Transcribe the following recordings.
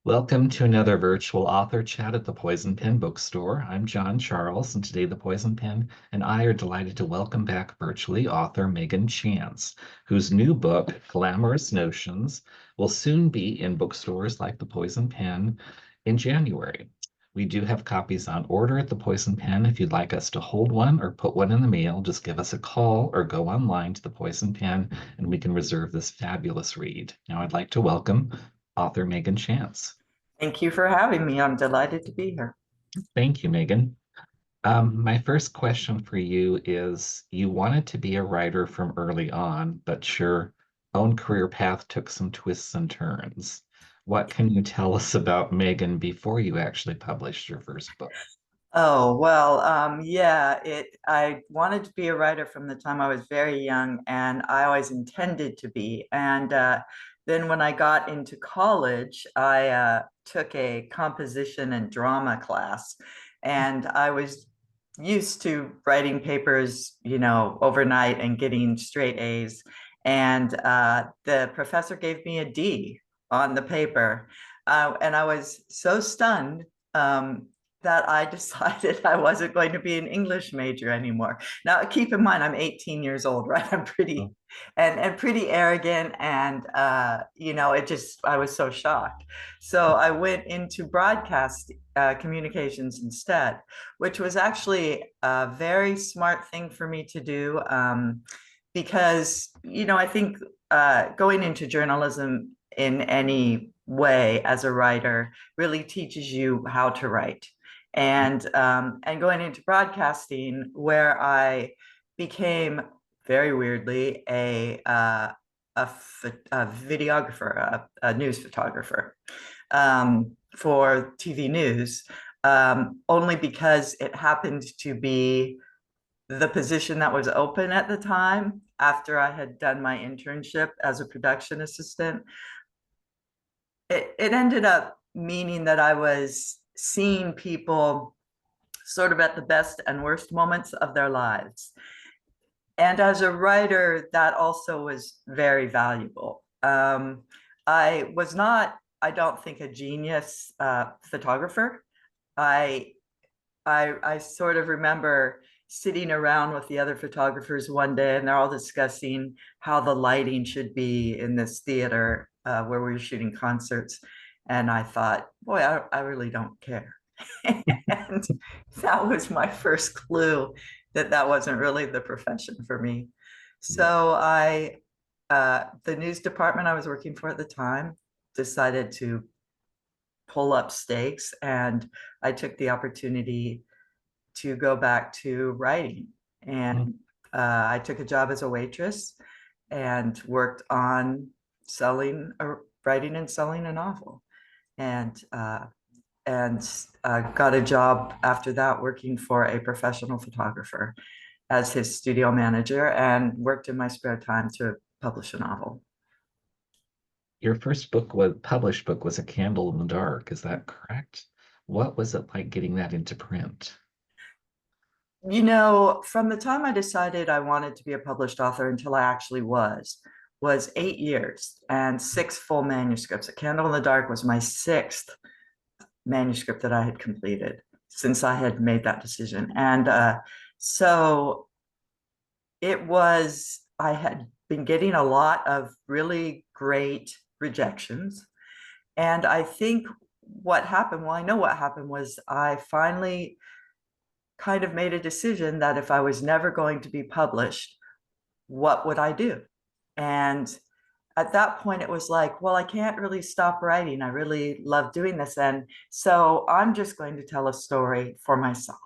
Welcome to another virtual author chat at the Poison Pen Bookstore. I'm John Charles, and today the Poison Pen and I are delighted to welcome back virtually author Megan Chance, whose new book, Glamorous Notions, will soon be in bookstores like the Poison Pen in January. We do have copies on order at the Poison Pen. If you'd like us to hold one or put one in the mail, just give us a call or go online to the Poison Pen and we can reserve this fabulous read. Now I'd like to welcome author Megan Chance. Thank you for having me. I'm delighted to be here. Thank you, Megan. My first question for you is you wanted to be a writer from early on, but your own career path took some twists and turns. What can you tell us about Megan before you actually published your first book? Oh, well, yeah, I wanted to be a writer from the time I was very young, and I always intended to be. And then when I got into college, I took a composition and drama class, and I was used to writing papers, overnight and getting straight A's. And the professor gave me a D on the paper. And I was so stunned. That I decided I wasn't going to be an English major anymore. Now, keep in mind, I'm 18 years old, right? I'm pretty Oh, and pretty arrogant, and it just I was so shocked. So I went into broadcast communications instead, which was actually a very smart thing for me to do, because I think going into journalism in any way as a writer really teaches you how to write and going into broadcasting, where I became very weirdly a videographer, a news photographer, for TV news, only because it happened to be the position that was open at the time after I had done my internship as a production assistant. It ended up meaning that I was seeing people sort of at the best and worst moments of their lives. And as a writer, that also was very valuable. I was not, I don't think, a genius photographer. I, I sort of remember sitting around with the other photographers one day, and they're all discussing how the lighting should be in this theater where we were shooting concerts. And I thought, boy, I really don't care. And that was my first clue that that wasn't really the profession for me. So the news department I was working for at the time decided to pull up stakes, and I took the opportunity to go back to writing. And I took a job as a waitress and worked on writing and selling a novel. And got a job after that working for a professional photographer as his studio manager, and worked in my spare time to publish a novel. Your first book was published book was A Candle in the Dark, is that correct? What was it like getting that into print? From the time I decided I wanted to be a published author until I actually was 8 years and six full manuscripts. A Candle in the Dark was my sixth manuscript that I had completed since I had made that decision. And so I had been getting a lot of really great rejections. And I think what happened, well, I know what happened was I finally kind of made a decision that if I was never going to be published, what would I do? And at that point, it was like, well, I can't really stop writing. I really love doing this. And so I'm just going to tell a story for myself,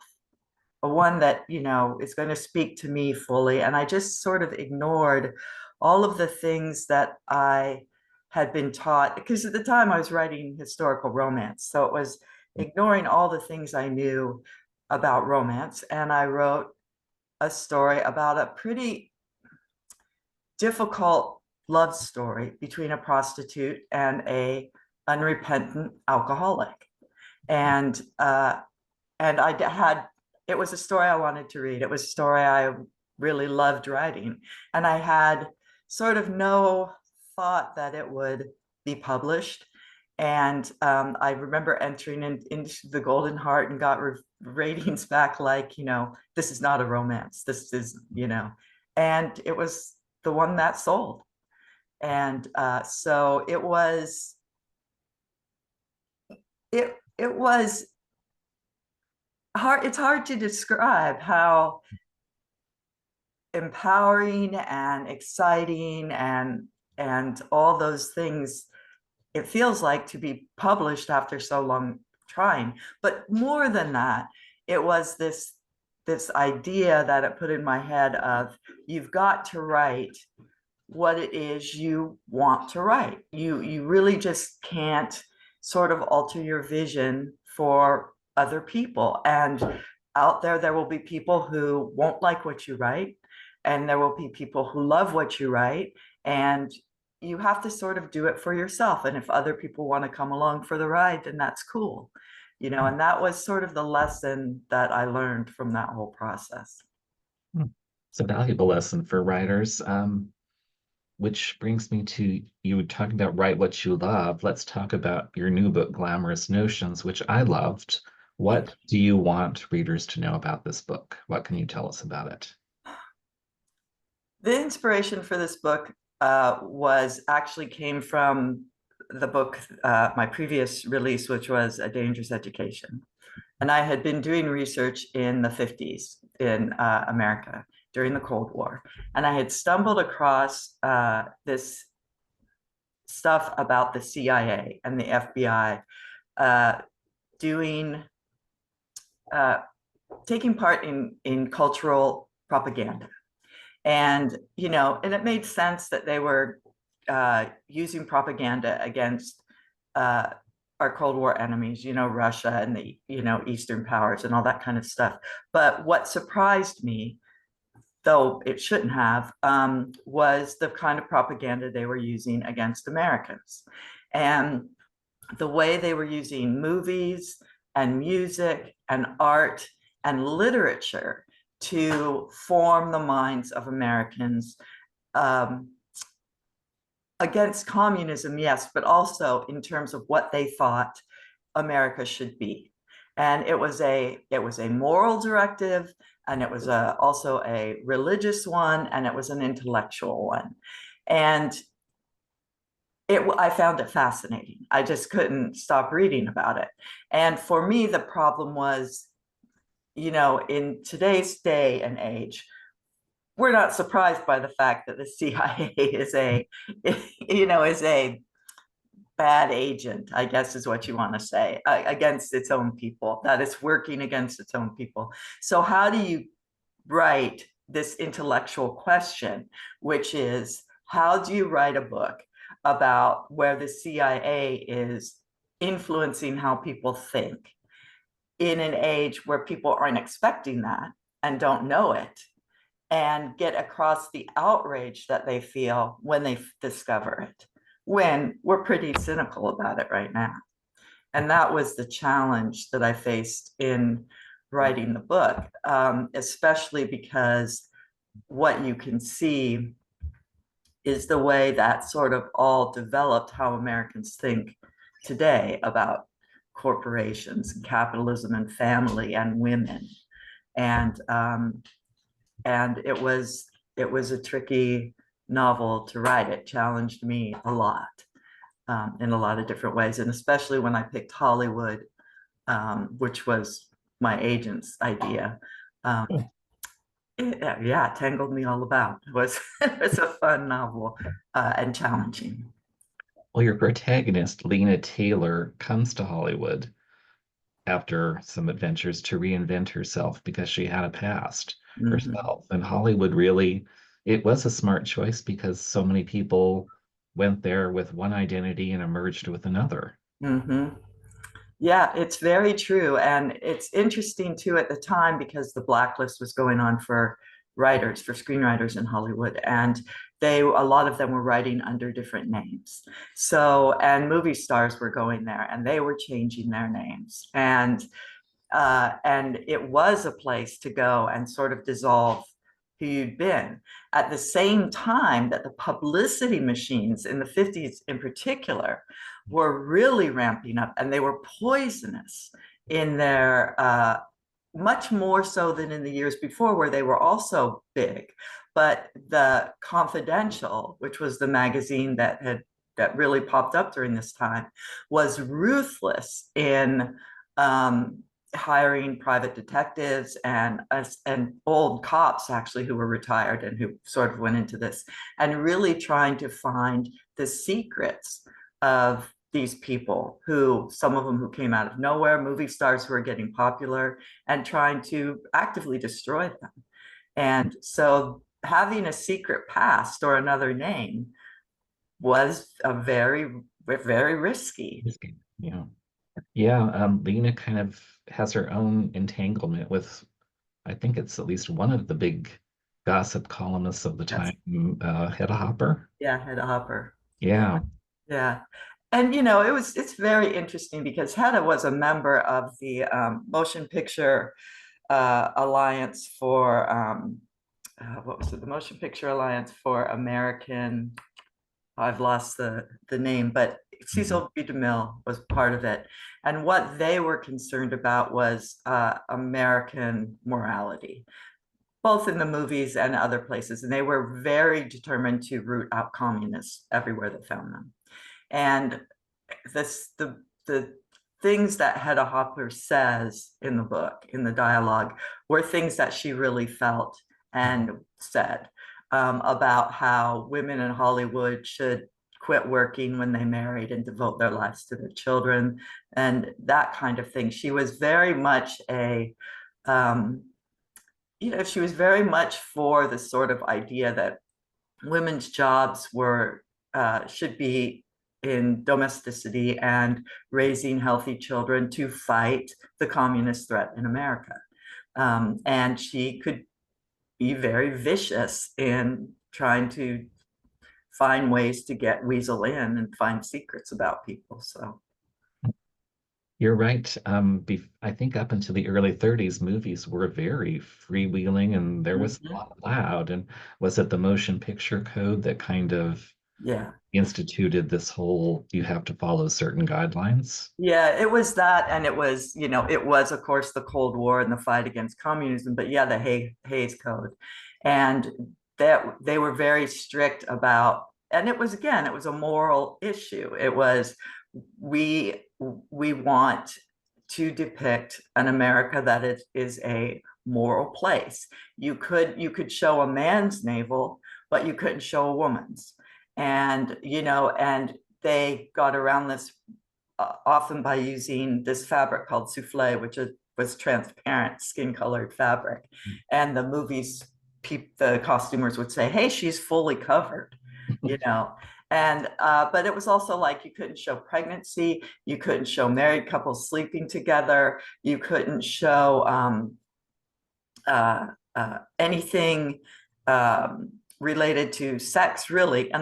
a one that, is going to speak to me fully. And I just sort of ignored all of the things that I had been taught, because at the time I was writing historical romance. So it was ignoring all the things I knew about romance. And I wrote a story about a pretty difficult love story between a prostitute and a unrepentant alcoholic. And it was a story I wanted to read. It was a story I really loved writing. And I had sort of no thought that it would be published. And I remember entering into the Golden Heart and got ratings back like, this is not a romance. This is, and it was the one that sold. And so it was hard. It's hard to describe how empowering and exciting and all those things it feels like to be published after so long trying. But more than that, it was this idea that it put in my head of you've got to write what it is you want to write. You really just can't sort of alter your vision for other people. And out there will be people who won't like what you write, and there will be people who love what you write. And you have to sort of do it for yourself. And if other people want to come along for the ride, then that's cool. And that was sort of the lesson that I learned from that whole process. It's a valuable lesson for writers. Which brings me to you talking about write what you love. Let's talk about your new book, Glamorous Notions, which I loved. What do you want readers to know about this book? What can you tell us about it? The inspiration for this book was actually came from the book, my previous release, which was A Dangerous Education. And I had been doing research in the 50s in America during the Cold War. And I had stumbled across this stuff about the CIA and the FBI doing, taking part in cultural propaganda. And, and it made sense that they were using propaganda against our Cold War enemies, Russia and the, Eastern powers and all that kind of stuff. But what surprised me, though it shouldn't have, was the kind of propaganda they were using against Americans. And the way they were using movies and music and art and literature to form the minds of Americans against communism, yes, but also in terms of what they thought America should be. And it was a moral directive, and it was also a religious one, and it was an intellectual one. And I found it fascinating. I just couldn't stop reading about it. And for me, the problem was, in today's day and age, we're not surprised by the fact that the CIA is is a bad agent, I guess is what you want to say, against its own people, that it's working against its own people. So how do you write this intellectual question, which is, how do you write a book about where the CIA is influencing how people think in an age where people aren't expecting that and don't know it, and get across the outrage that they feel when they discover it, when we're pretty cynical about it right now. And that was the challenge that I faced in writing the book, especially because what you can see is the way that sort of all developed how Americans think today about corporations and capitalism and family and women. And it was a tricky novel to write. It challenged me a lot in a lot of different ways, and especially when I picked Hollywood, which was my agent's idea. It tangled me all about. It was a fun novel and challenging. Well, your protagonist, Lena Taylor, comes to Hollywood after some adventures to reinvent herself because she had a past Mhm. herself. And Hollywood really, it was a smart choice because so many people went there with one identity and emerged with another. Mhm. Yeah, it's very true. And it's interesting too at the time because the blacklist was going on for writers, for screenwriters in Hollywood. And a lot of them were writing under different names. So, and movie stars were going there and they were changing their names. And it was a place to go and sort of dissolve who you'd been, at the same time that the publicity machines in the 50s in particular were really ramping up, and they were poisonous in their much more so than in the years before, where they were also big. But the Confidential, which was the magazine that really popped up during this time, was ruthless in hiring private detectives and old cops actually who were retired and who sort of went into this, and really trying to find the secrets of these people, who some of them who came out of nowhere, movie stars who were getting popular, and trying to actively destroy them. And so having a secret past or another name was a very risky. Yeah. Yeah, Lena kind of has her own entanglement with, I think it's at least one of the big gossip columnists of the That's, time, Hedda Hopper. yeah, Hedda Hopper. Yeah. Yeah. And it's very interesting because Hedda was a member of the Motion Picture Alliance for what was it? The Motion Picture Alliance for American. I've lost the name, but Mhm. Cecil B. DeMille was part of it. And what they were concerned about was American morality, both in the movies and other places. And they were very determined to root out communists everywhere they found them. And the things that Hedda Hopper says in the book, in the dialogue, were things that she really felt and said, about how women in Hollywood should quit working when they married and devote their lives to their children and that kind of thing. She was very much um, she was very much for the sort of idea that women's jobs were should be in domesticity and raising healthy children to fight the communist threat in America. And she could be very vicious in trying to find ways to get weasel in and find secrets about people. So You're right. I think up until the early 30s, movies were very freewheeling and there was a mhm. lot allowed. And was it the motion picture code that kind of Yeah. instituted this whole you have to follow certain guidelines? Yeah, it was that, and it was, of course, the Cold War and the fight against communism, but yeah, the Hayes Code, and that they were very strict about, and it was, again, it was a moral issue. It was, we we want to depict an America that is a moral place. You could show a man's navel, but you couldn't show a woman's, and they got around this often by using this fabric called souffle, which was transparent, skin-colored fabric. And the the costumers would say, "Hey, she's fully covered," you know. And but it was also like you couldn't show pregnancy, you couldn't show married couples sleeping together, you couldn't show anything related to sex, really,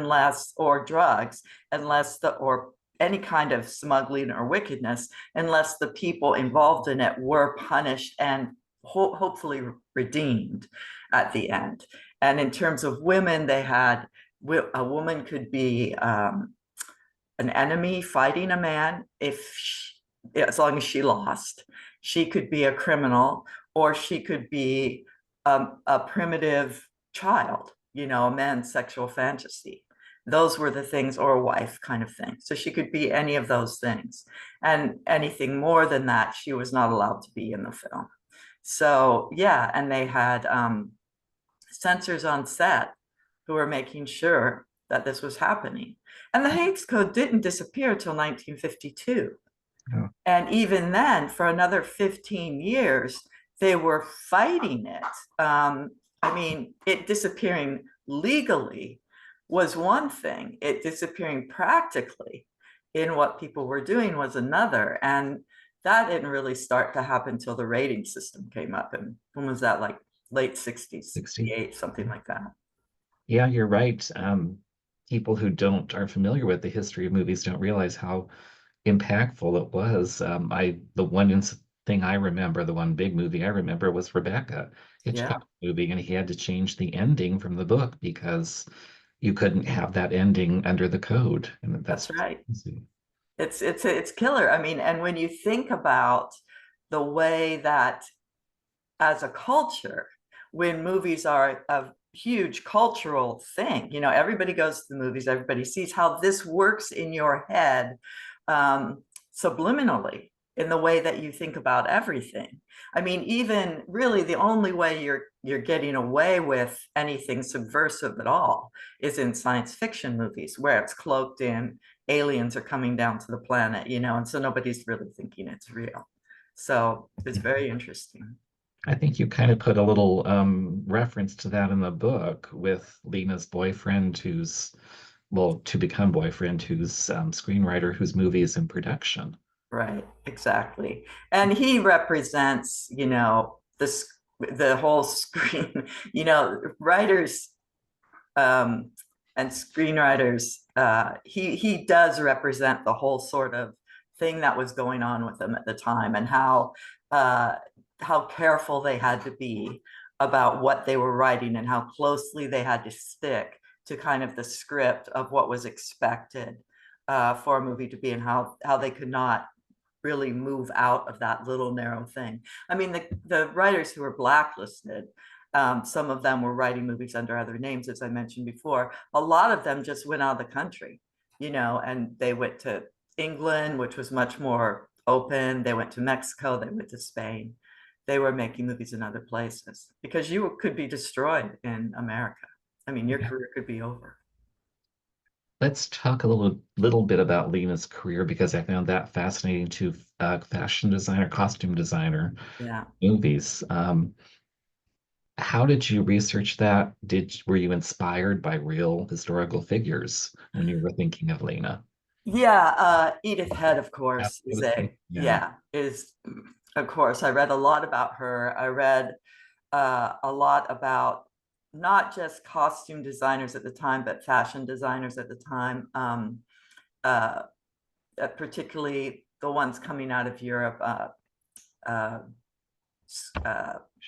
or drugs, or any kind of smuggling or wickedness, unless the people involved in it were punished and hopefully redeemed at the end. And in terms of women, a woman could be an enemy fighting a man as long as she lost. She could be a criminal, or she could be a primitive child, a man's sexual fantasy. Those were the things, or a wife kind of thing. So she could be any of those things. And anything more than that, she was not allowed to be in the film. So, yeah, and they had censors on set who were making sure that this was happening. And the Hague's Code didn't disappear till 1952. Oh, And even then, for another 15 years, they were fighting it. I mean, it disappearing legally was one thing, it disappearing practically in what people were doing was another. And that didn't really start to happen until the rating system came up. And when was that? Like late 60s, 60. 68, something like that. Yeah, you're right. People who don't aren't familiar with the history of movies don't realize how impactful it was. The one thing I remember, the one big movie I remember was Rebecca. Yeah, Hitchcock movie, and he had to change the ending from the book because you couldn't have that ending under the code, and that's that's just right. crazy. It's killer. I mean, and when you think about the way that as a culture, when movies are a huge cultural thing, you know, everybody goes to the movies, everybody sees how this works in your head, um, subliminally, in the way that you think about everything. I mean, even really the only way you're getting away with anything subversive at all is in science fiction movies, where it's cloaked in aliens are coming down to the planet, you know, and so nobody's really thinking it's real. So it's very interesting. I think you kind of put a little reference to that in the book with Lena's boyfriend, who's, well, to become boyfriend, who's screenwriter, whose movie is in production. Right, exactly. And he represents, you know, the whole screen, you know, writers, um, and screenwriters, he does represent the whole sort of thing that was going on with them at the time, and uh, how careful they had to be about what they were writing, and how closely they had to stick to kind of the script of what was expected, for a movie to be, and how they could not really move out of that little narrow thing. I mean, the writers who were blacklisted, some of them were writing movies under other names, as I mentioned before. A lot of them just went out of the country, you know, and they went to England, which was much more open. They went to Mexico, they went to Spain. They were making movies in other places because you could be destroyed in America. I mean, your Yeah. career could be over. Let's talk a little bit about Lena's career because I found that fascinating too. Fashion designer, costume designer, Yeah. movies. How did you research that? Were you inspired by real historical figures when you were thinking of Lena? Yeah, Edith Head, of I course, is was a thinking, yeah, yeah, is of course. I read a lot about her. I read a lot about not just costume designers at the time, but fashion designers at the time, uh, particularly the ones coming out of Europe. Uh, uh,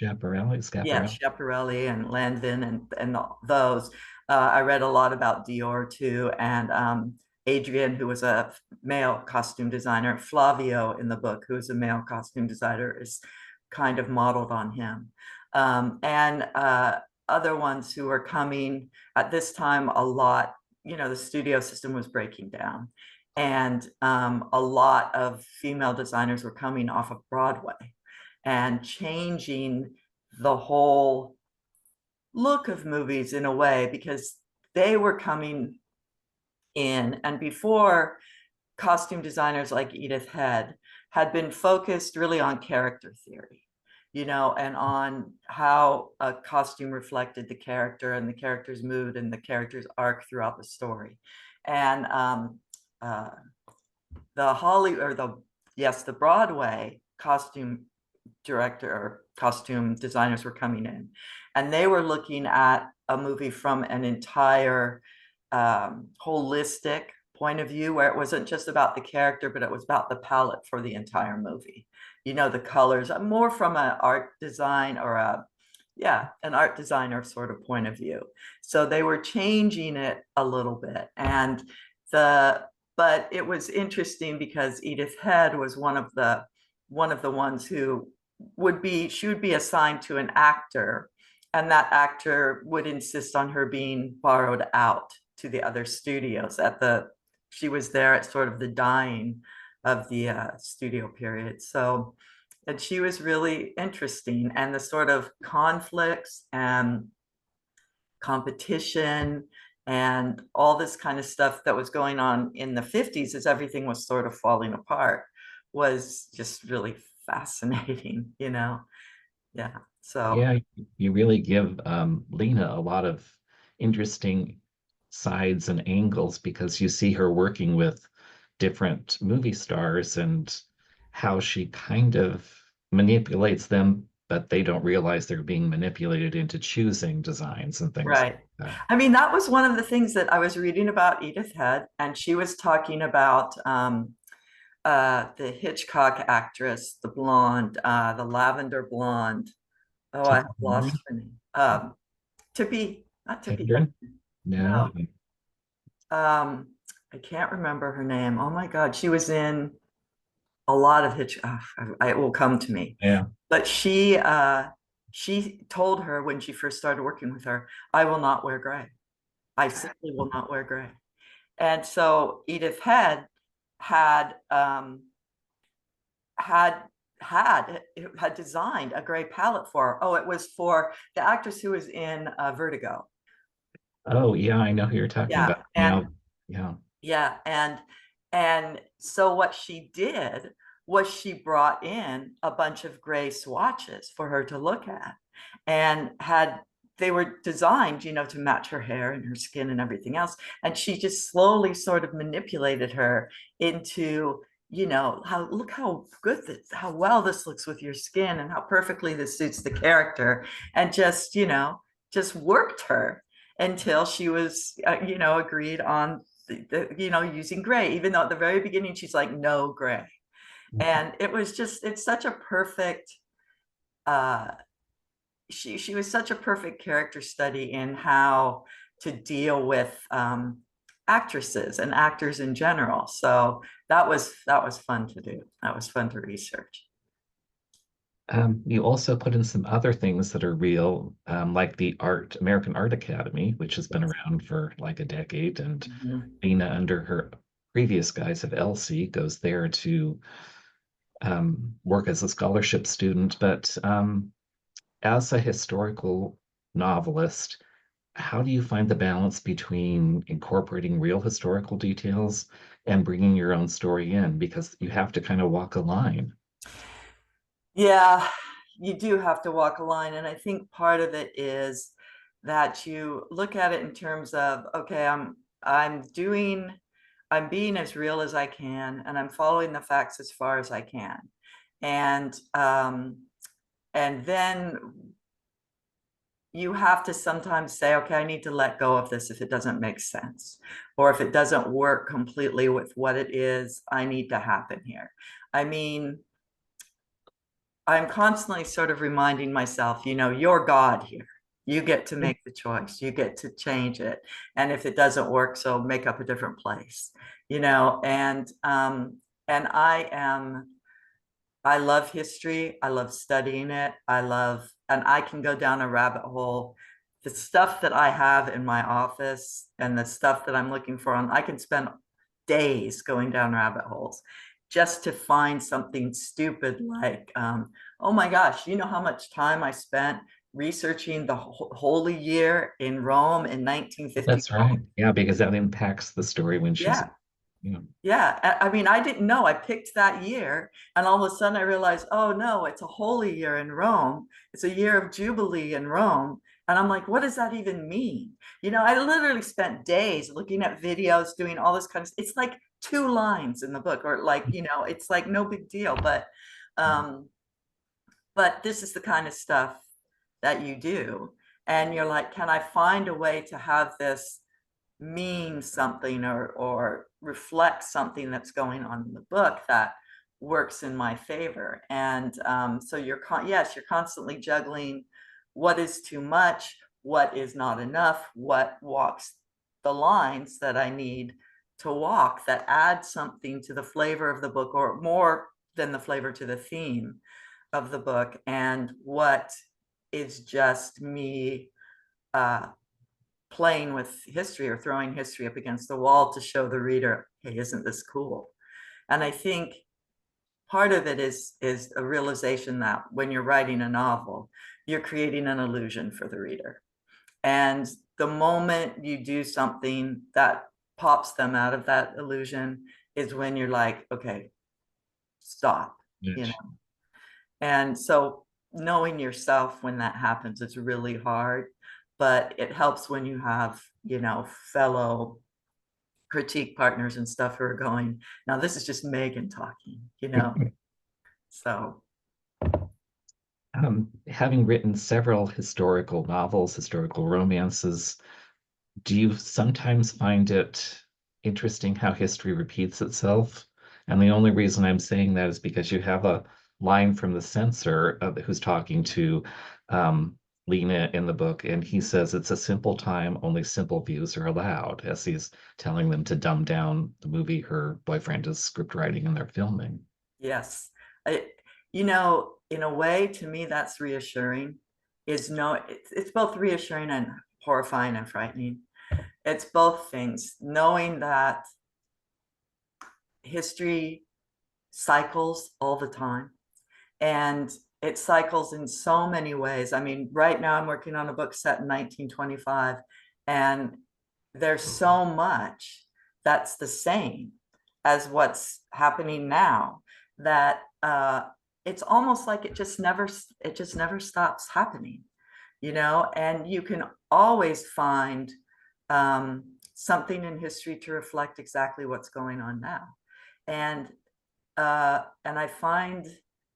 Schiaparelli, yeah, Schiaparelli. Schiaparelli and Landon and those. I read a lot about Dior too, and Adrian, who was a male costume designer. Flavio in the book, who is a male costume designer, is kind of modeled on him. And other ones who were coming at this time a lot, you know, the studio system was breaking down. And a lot of female designers were coming off of Broadway and changing the whole look of movies in a way, because they were coming in, and before, costume designers like Edith Head had been focused really on character theory, you know, and on how a costume reflected the character and the character's mood and the character's arc throughout the story. And uh, the Holly or the yes, the Broadway costume director or costume designers were coming in, and they were looking at a movie from an entire, holistic point of view, where it wasn't just about the character, but it was about the palette for the entire movie. You know, the colors, more from an art design or an art designer sort of point of view. So they were changing it a little bit, and the but it was interesting because Edith Head was one of the ones who she would be assigned to an actor, and that actor would insist on her being borrowed out to the other studios she was there at sort of the dying of the studio period. So, and she was really interesting, and the sort of conflicts and competition and all this kind of stuff that was going on in the 50s as everything was sort of falling apart was just really fascinating, you know? Yeah. So, Yeah, you really give Lena a lot of interesting sides and angles because you see her working with different movie stars and how she kind of manipulates them, but they don't realize they're being manipulated into choosing designs and things right. like that. I mean, that was one of the things that I was reading about Edith Head, and she was talking about the Hitchcock actress, the blonde, the lavender blonde. Oh, I Tip have lost Henry? her name. Tippy, not Tippy Hedren? Hedren. No. No. I can't remember her name. Oh my God. She was in a lot of Hitch. Oh, it will come to me. Yeah. But she told her when she first started working with her, I will not wear gray. I simply will not wear gray. And so Edith had had had designed a gray palette for her. Oh, it was for the actress who was in Vertigo. Oh, yeah, I know who you're talking Yeah, about. and Yeah. Yeah. yeah, and so what she did was she brought in a bunch of gray swatches for her to look at, and had they were designed, to match her hair and her skin and everything else. And she just slowly sort of manipulated her into, how look how good this, how well this looks with your skin and how perfectly this suits the character, and just worked her until she was, agreed on using gray, even though at the very beginning she's like, no gray. And it's such a perfect, uh, she was such a perfect character study in how to deal with actresses and actors in general. So that was fun to do. That was fun to research. You also put in some other things that are real, like the American Art Academy, which has been Yes. around for like a decade, and Mhm. Lena, under her previous guise of Elsie, goes there to work as a scholarship student. But as a historical novelist, how do you find the balance between incorporating real historical details and bringing your own story in? Because you have to kind of walk a line. Yeah, you do have to walk a line. And I think part of it is that you look at it in terms of, okay, I'm being as real as I can, and I'm following the facts as far as I can. And then you have to sometimes say, okay, I need to let go of this if it doesn't make sense, or if it doesn't work completely with what it is I need to happen here. I mean, I'm constantly sort of reminding myself, you're God here. You get to make the choice. You get to change it. And if it doesn't work, so make up a different place, and I love history. I love studying it. And I can go down a rabbit hole. The stuff that I have in my office and the stuff that I'm looking for I can spend days going down rabbit holes just to find something stupid like, oh my gosh, you know how much time I spent researching the Holy Year in Rome in 1950? That's right. Yeah, because that impacts the story when she's, Yeah. you know, Yeah, I mean, I didn't know. I picked that year, and all of a sudden I realized, oh no, it's a holy year in Rome. It's a year of Jubilee in Rome. And I'm like, what does that even mean? I literally spent days looking at videos, doing all this kind of, it's like 2 lines in the book, or like, it's like no big deal. Um, but this is the kind of stuff that you do. And you're like, can I find a way to have this mean something, or reflect something that's going on in the book that works in my favor? And so yes, you're constantly juggling what is too much, what is not enough, what walks the lines that I need to walk, that add something to the flavor of the book, or more than the flavor, to the theme of the book, and what is just me uh, playing with history or throwing history up against the wall to show the reader, hey, isn't this cool? And I think part of it is a realization that when you're writing a novel, you're creating an illusion for the reader. And the moment you do something that pops them out of that illusion is when you're like, okay, stop, you know. yes. And so knowing yourself when that happens, it's really hard, but it helps when you have, fellow critique partners and stuff who are going, now this is just Megan talking. So Having written several historical novels, historical romances, do you sometimes find it interesting how history repeats itself? And the only reason I'm saying that is because you have line from the censor who's talking to um, Lena in the book, and he says it's a simple time, only simple views are allowed, as he's telling them to dumb down the movie her boyfriend is script writing and they're filming. Yes. I, you know, in a way, to me, that's reassuring. It's both reassuring and horrifying and frightening. It's both things, knowing that history cycles all the time, and it cycles in so many ways. I mean, right now I'm working on a book set in 1925, and there's so much that's the same as what's happening now that it's almost like it just never stops happening, you know. And you can always find something in history to reflect exactly what's going on now. And I find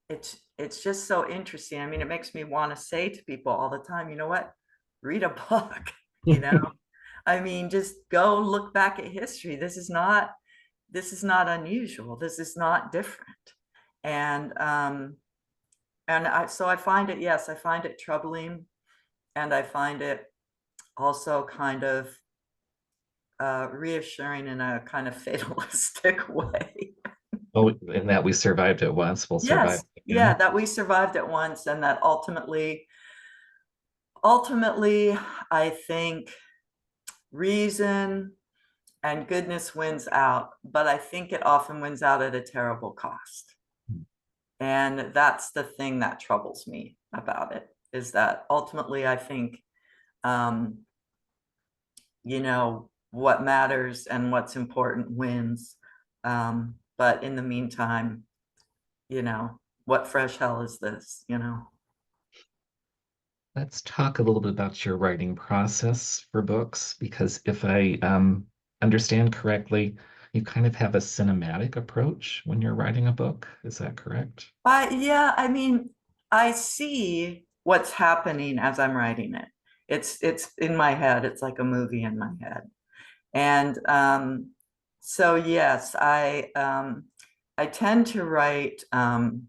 it's just so interesting. I mean, it makes me want to say to people all the time, you know what, read a book, you know. I mean, just go look back at history. This is not unusual. This is not different. And so I find it, yes, I find it troubling, and I find it also kind of reassuring in a kind of fatalistic way. Oh, and that we survived it once, we'll survive Yes, it yeah, again. that we survived it once, and that ultimately, I think reason and goodness wins out, but I think it often wins out at a terrible cost. And that's the thing that troubles me about it, is that ultimately I think, um, you know, what matters and what's important wins. But in the meantime, you know, what fresh hell is this, you know? Let's talk a little bit about your writing process for books, because if I understand correctly, you kind of have a cinematic approach when you're writing a book. Is that correct? Yeah, I mean, I see what's happening as I'm writing it. It's in my head. It's like a movie in my head. And so yes, I tend to write you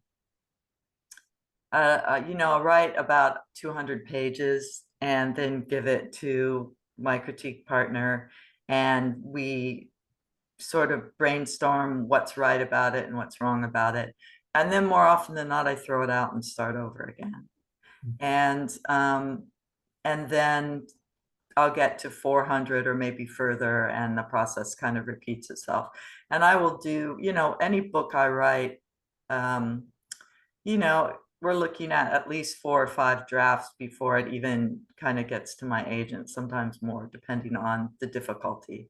know, I'll write about 200 pages and then give it to my critique partner, and we sort of brainstorm what's right about it and what's wrong about it. And then more often than not, I throw it out and start over again. And then I'll get to 400 or maybe further, and the process kind of repeats itself. And I will do, you know, any book I write, um, you know, we're looking at least 4 or 5 drafts before it even kind of gets to my agent, sometimes more, depending on the difficulty.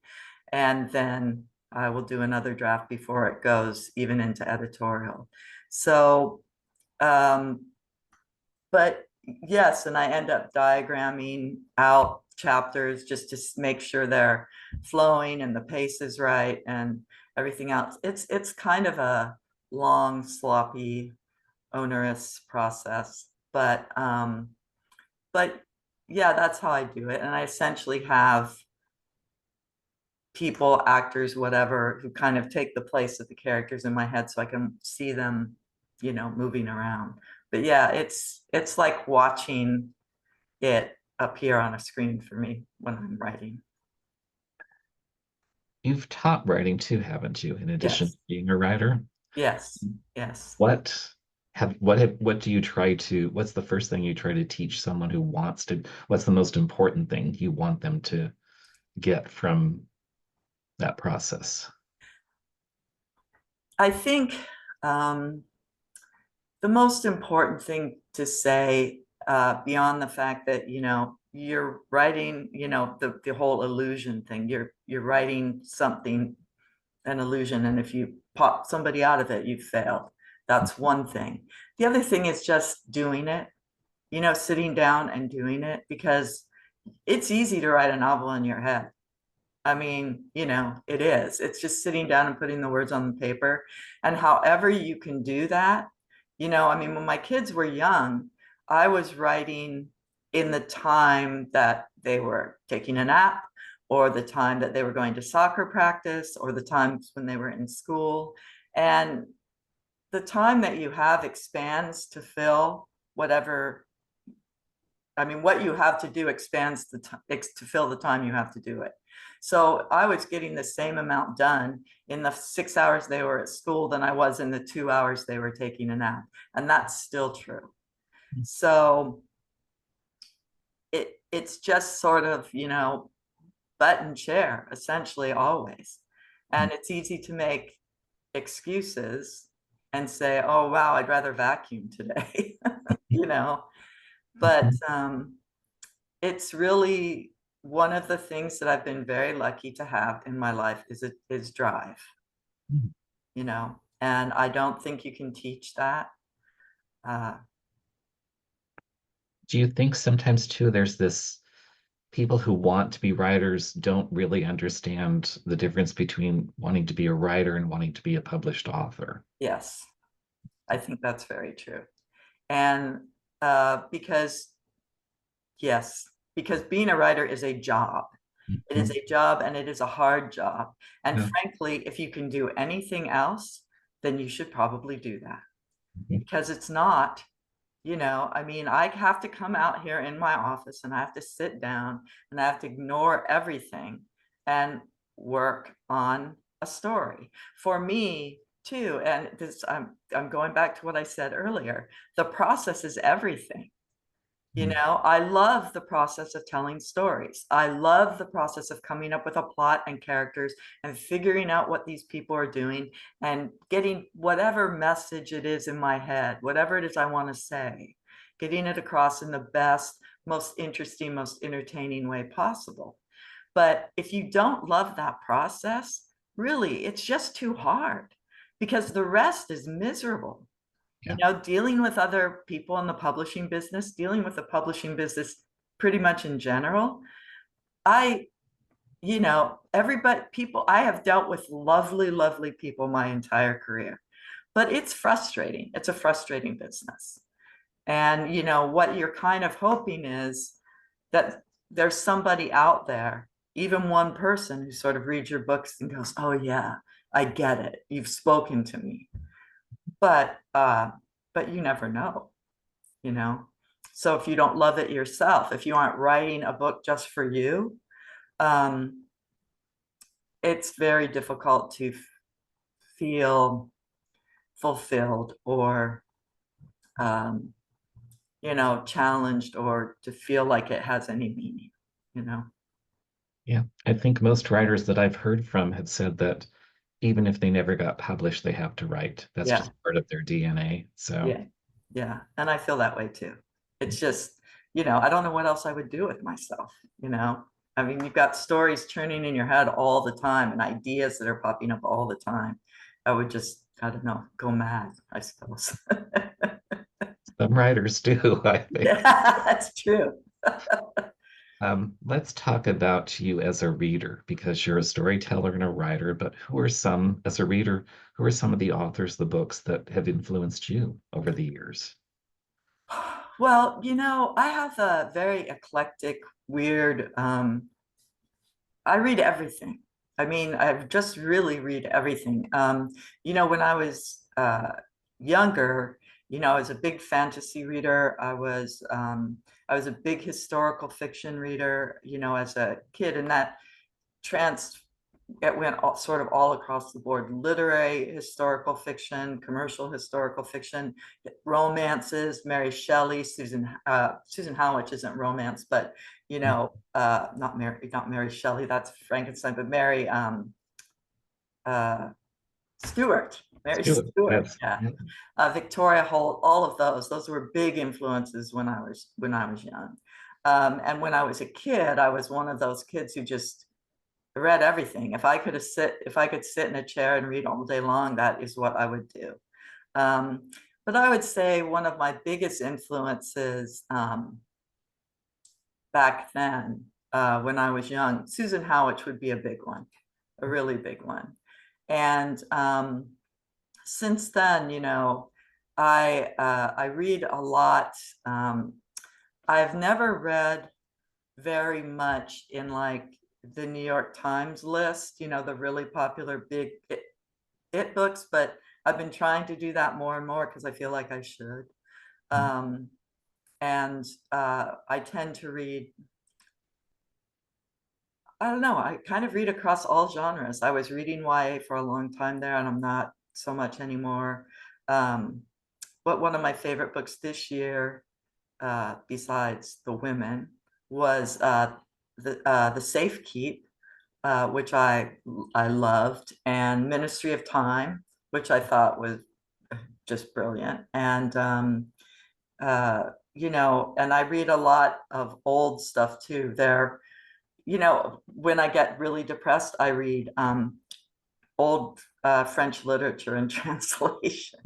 And then I will do another draft before it goes even into editorial. So, but yes, and I end up diagramming out chapters just to make sure they're flowing and the pace is right and everything else. It's kind of a long, sloppy, onerous process, but yeah, that's how I do it. And I essentially have people, actors, whatever, who kind of take the place of the characters in my head so I can see them, you know, moving around. But yeah, it's like watching it appear on a screen for me when I'm writing. You've taught writing too, haven't you, in addition Yes, to being a writer? yes, yes. What what do you try to, what's the first thing you try to teach someone who wants to, what's the most important thing you want them to get from that process? I think the most important thing to say, beyond the fact that, you know, you're writing, you know, the whole illusion thing, you're writing something, an illusion, and if you pop somebody out of it, you've failed. That's one thing. The other thing is just doing it, you know, sitting down and doing it, because it's easy to write a novel in your head. I mean, you know, it is. It's just sitting down and putting the words on the paper. And however you can do that, you know, I mean, when my kids were young, I was writing in the time that they were taking a nap, or the time that they were going to soccer practice, or the times when they were in school. And the time that you have expands to fill whatever, I mean, what you have to do expands the time to fill the time you have to do it. So I was getting the same amount done in the 6 hours they were at school than I was in the 2 hours they were taking a nap. And that's still true. So it's just sort of, you know, button chair essentially always. And it's easy to make excuses and say, oh, wow, I'd rather vacuum today, you know, but it's really one of the things that I've been very lucky to have in my life is drive, you know, and I don't think you can teach that. Do you think sometimes too there's this people who want to be writers don't really understand the difference between wanting to be a writer and wanting to be a published author? Yes, I think that's very true. And because, yes, because being a writer is a job. It is a job and it is a hard job. And Yeah. frankly, if you can do anything else, then you should probably do that Mhm. because it's not, you know, I mean, I have to come out here in my office and I have to sit down and I have to ignore everything and work on a story. For me, too, and this I'm going back to what I said earlier, the process is everything. You know, I love the process of telling stories. I love the process of coming up with a plot and characters and figuring out what these people are doing and getting whatever message it is in my head, whatever it is I want to say, getting it across in the best, most interesting, most entertaining way possible. But if you don't love that process, really, it's just too hard because the rest is miserable. Yeah. You know, dealing with other people in the publishing business, dealing with the publishing business pretty much in general. I, you know, everybody, people, I have dealt with lovely, lovely people my entire career, but it's frustrating. It's a frustrating business. And, you know, what you're kind of hoping is that there's somebody out there, even one person who sort of reads your books and goes, oh, yeah, I get it. You've spoken to me. But you never know, you know. So if you don't love it yourself, if you aren't writing a book just for you, um, it's very difficult to feel fulfilled or you know, challenged or to feel like it has any meaning, you know. Yeah. I think most writers that I've heard from have said that even if they never got published, they have to write. That's Yeah, just part of their DNA. So, yeah, yeah. And I feel that way too. It's just, you know, I don't know what else I would do with myself, you know. I mean, you've got stories churning in your head all the time and ideas that are popping up all the time. I would just, I don't know, go mad, I suppose. some writers do, I think. Yeah, that's true. Let's talk about you as a reader because you're a storyteller and a writer, but who are some, as a reader, who are some of the authors, the books that have influenced you over the years? Well, you know, I have a very eclectic, weird, I read everything. I mean, I just really read everything. You know, when I was younger, you know, I was a big fantasy reader. I was a big historical fiction reader, you know, as a kid, and that trans it went sort of all across the board: literary historical fiction, commercial historical fiction, romances, Mary Shelley, Susan Howell, which isn't romance, but you know, not Mary Shelley, that's Frankenstein, but Mary uh, Stewart, Mary Stuart, Stewart, that's yeah. yeah. Victoria Holt, all of those were big influences when I was young. And when I was a kid, I was one of those kids who just read everything. If I could sit in a chair and read all day long, that is what I would do. But I would say one of my biggest influences back then, when I was young, Susan Howitch would be a big one, a really big one. And since then, you know, I read a lot. I've never read very much in like the New York Times list, you know, the really popular big it books, but I've been trying to do that more and more because I feel like I should. Um, and I tend to read, I don't know, I kind of read across all genres. I was reading YA for a long time there, and I'm not so much anymore. But one of my favorite books this year, besides The Women, was the Safe Keep, which I loved, and Ministry of Time, which I thought was just brilliant. And you know, and I read a lot of old stuff too. There, you know, when I get really depressed, I read old French literature in translation.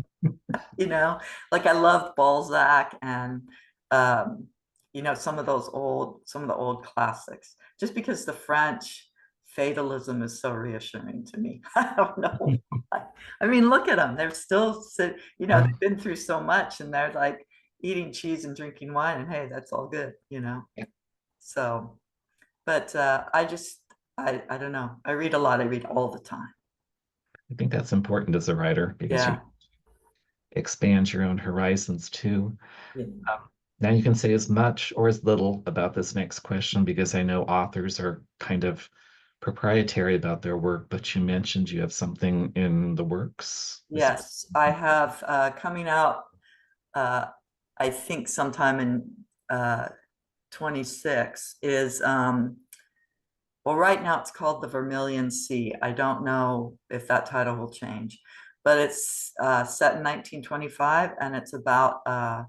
You know, like I loved Balzac and you know, some of the old classics, just because the French fatalism is so reassuring to me. I don't know why. I mean, look at them. They're still, you know, Well, they've been through so much, and they're like eating cheese and drinking wine, and hey, that's all good, you know. So, but I don't know. I read a lot. I read all the time. I think that's important as a writer because you Yeah. expand your own horizons too. Yeah. Now you can say as much or as little about this next question because I know authors are kind of proprietary about their work, but you mentioned you have something in the works. Is that Yes, I have coming out, uh, I think sometime in 26 is, well, right now it's called The Vermilion Sea. I don't know if that title will change, but it's set in 1925, and it's about uh,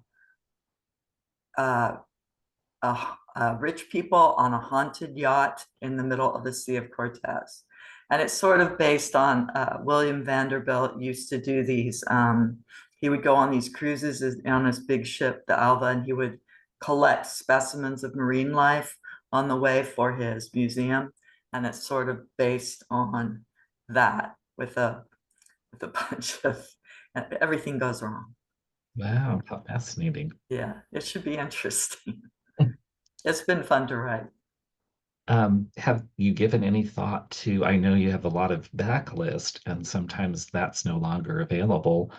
rich people on a haunted yacht in the middle of the Sea of Cortez. And it's sort of based on William Vanderbilt used to do these. He would go on these cruises on his big ship, the Alva, and he would collect specimens of marine life on the way for his museum. And it's sort of based on that with a bunch of everything goes wrong. wow, how fascinating. Yeah, it should be interesting. It's been fun to write. Have you given any thought to, I know you have a lot of backlist and sometimes that's no longer available,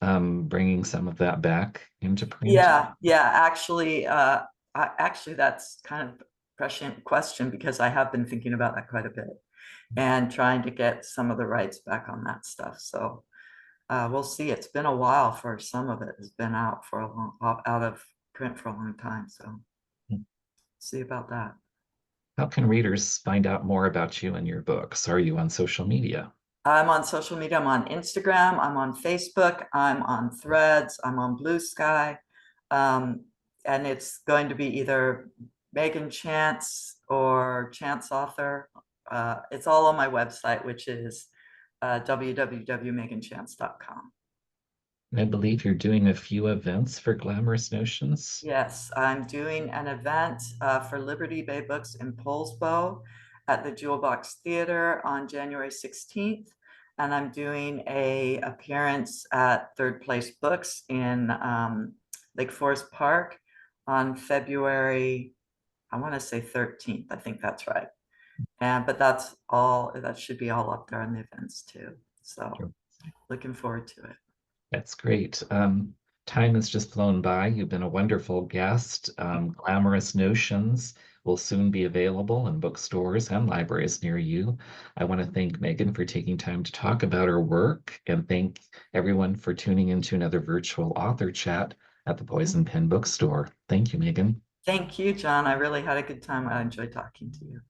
bringing some of that back into print? Yeah. Actually, that's kind of a prescient question because I have been thinking about that quite a bit and trying to get some of the rights back on that stuff. So we'll see. It's been a while for some of it has been out for a long, out of print for a long time. So see about that. How can readers find out more about you and your books? Are you on social media? I'm on social media. I'm on Instagram. I'm on Facebook. I'm on Threads. I'm on Blue Sky. Um, and it's going to be either Megan Chance or Chance Author. It's all on my website, which is www.meganchance.com. I believe you're doing a few events for Glamorous Notions. Yes, I'm doing an event for Liberty Bay Books in Poulsbo at the Jewel Box Theater on January 16th. And I'm doing a appearance at Third Place Books in Lake Forest Park on February, I want to say 13th. I think that's right. And but that's all, that should be all up there on the events too. So Sure. looking forward to it. That's great. Time has just flown by. You've been a wonderful guest. Glamorous Notions will soon be available in bookstores and libraries near you. I want to thank Megan for taking time to talk about her work and thank everyone for tuning into another virtual author chat at the Poison Pen Bookstore. Thank you, Megan. Thank you, John. I really had a good time. I enjoyed talking to you.